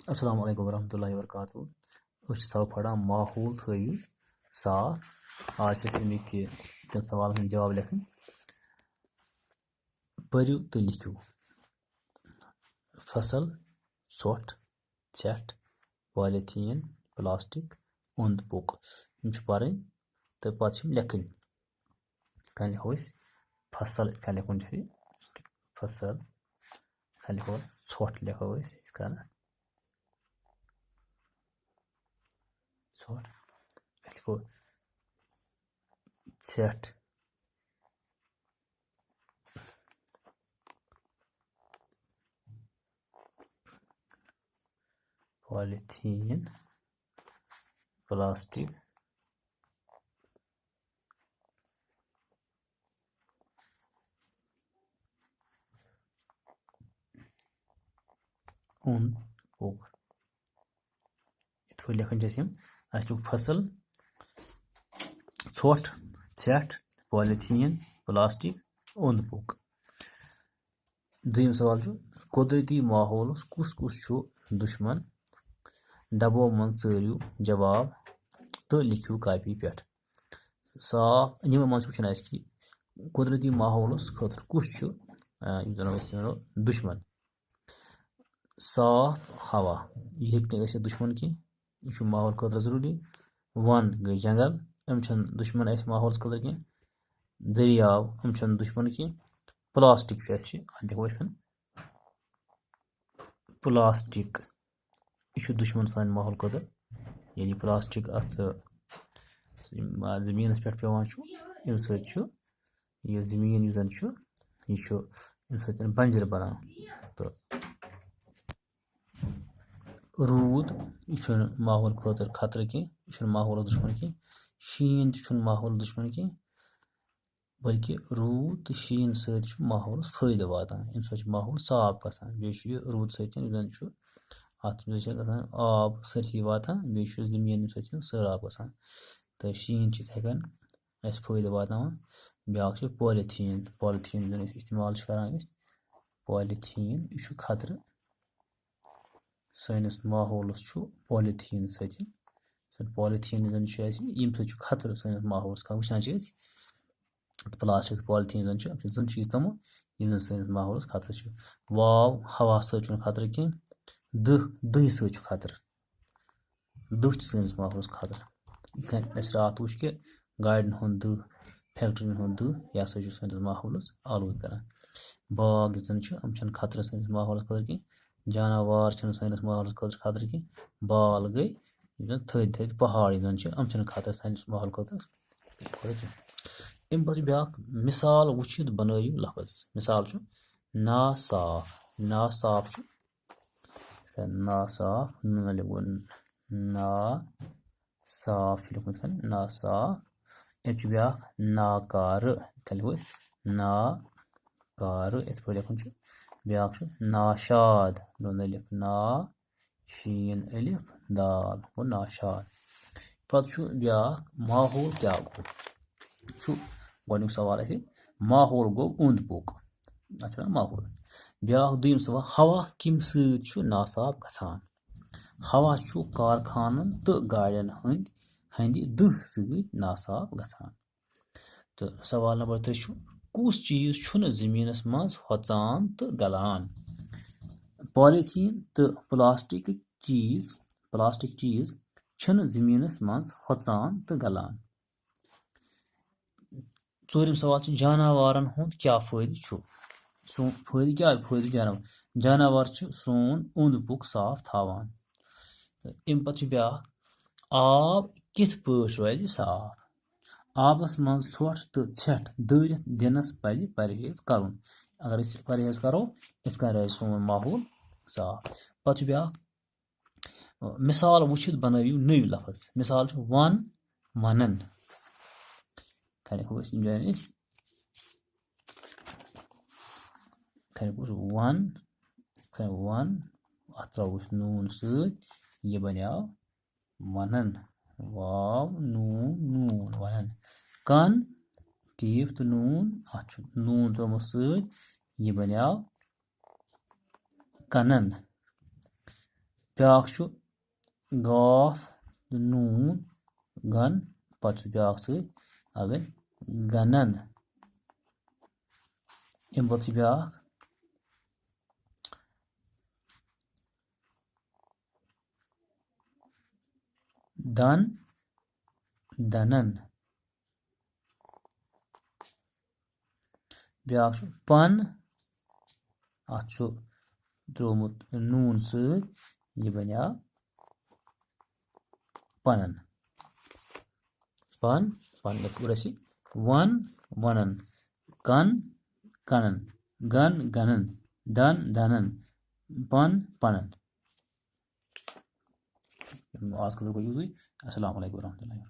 अस्सलाम वालेकुम वरहमतुल्लाहि वबरकातुहू अस सब पढ़ा माहौल थयु साफ आज अमिक कन सवाल जवाब लिखन पढ़ो तो लिखो फसल ोट ेठ पॉलीथीन प्लास्टिक ओंद पोक पढ़ तो पे लिखन कन लिखो फसल इत लिखुन फसल लिखो ोट लिखो ोट लिखो ेठ पॉलीथीन प्लास्टिक ओंद पोक इत लिखन लिख फसल ोट ेठ पॉलीथीन प्लास्टिक ओंद पोक दुयम सवाल कुदरती माहौल कुस कुस दुश्मन डबो मन चरियो जवाब तो लिखियो कापी पे साफ इन मज वो कि कुदरती माहौल खतर कुस दुश्मन साफ हवा यह हे दुश्मन की यह माहौल खतर जरूरी वन गई जंगल अम दुश्मन माहौल खतर की दरियाव अम दुश्मन की प्लास्टिक लिखो प्लास्टिक यह दुश्मन सान माहौल खतर यानी प्लास्टिक अत जमीन पे पेवान अम सह जमीन यह बंजर बनान तो रूद यह माहौल खतर खतर की माहौल दुश्मन की शीन माहौल दुश्मन की बल्कि रूद तो शीन सत माहौल फायदे वातान अम सत माहौल साफ गसान बे रूद सत आब सरसी वातान बे जमीन सत सैराब गसान तो शीन हेकान फायदे वातान ब्या पॉलीथीन पॉलीथीन इस्तेमाल करान पॉलीथीन यह खतर सैनिस माहौलस पॉलीथीन सत पॉलीथीन यम सत खतर सैनिस माहौलस वुचान प्लास्टिक पॉलीथीन जन चीज तम यम सैनिस माहौलस खतर वाव हवा सत खतर कह दह सत खतर दह सैनिस माहौलस खतर रात वुच कि गाड़न हुंद दह फैक्ट्रियन हुंद दह यह हसा सैनिस माहौलस आलूद करान बाग अम खतर सैनिस माहौलस खतर कह जानवर सैनिस माहौलस खतर कह बाल गई थद थद पहाड़ अम खतर सैनिस माहौल खतर अम पे ब्या मिसाल वुचित बनयु लफज मिसाल ना साफ ना साफ ना साफ न लिखो ना साफ लिखो ना साफ ये ब्या नाकार लिखो नाकार इत लिखुन ब्या नाशाद दोन अलिफ ना शीन अलिफ दाल वो नाशाद पे ब्या माहौल क्या गो गुक सवाल माहौल गो ओंद पोक अच्छा माहौल ब्या दुयम सवाल हवा कम सत नासाफ गसान हवा कारखानन तो गाड़ियन हंद दह सत नासाफ गसान तो सवाल नंबर 3 कुस चीज जमीनस मज होचान तो गलान पॉलीथीन तो प्लास्टिक चीज जमीनस मज होचान तो गलान चौरम सवाल जानवरन हुंद क्या फायदे फायदे क्या फायदे जानवर सोन ओंद पोक साफ थावान अम पे ब्या आब कित पाट रोज साफ आबस मज ोट तो ेठ दरित दिनस पज परहेज करुन अगर परहेज करो इत रोज सोन माहौल साफ पे ब्या मिसाल वुचित बनयु नव लफज मिसाल वन वनन वन वन अत नून सत यह बनो वनन वाव नून नून वनन कन टीफ तो नून अत नून त्रोमो सत यह बनो कनन بیٛاکھ چھُ گاف نوٗن گن پتہٕ چھُ بیٛاکھ سۭتۍ اگر گنن اَمہِ پتہٕ چھُ بیٛاکھ دن دنن بیٛاکھ چھُ پن اَتھ چھُ ترٛوومُت نوٗن سۭتۍ یہِ بنیٛاو پنن پن پن اسی ون ونن کن کنن گن گنن دن دنن پن پنن آز کل گوٚو یِتُے. السلام علیکم ورحمتہ اللہ.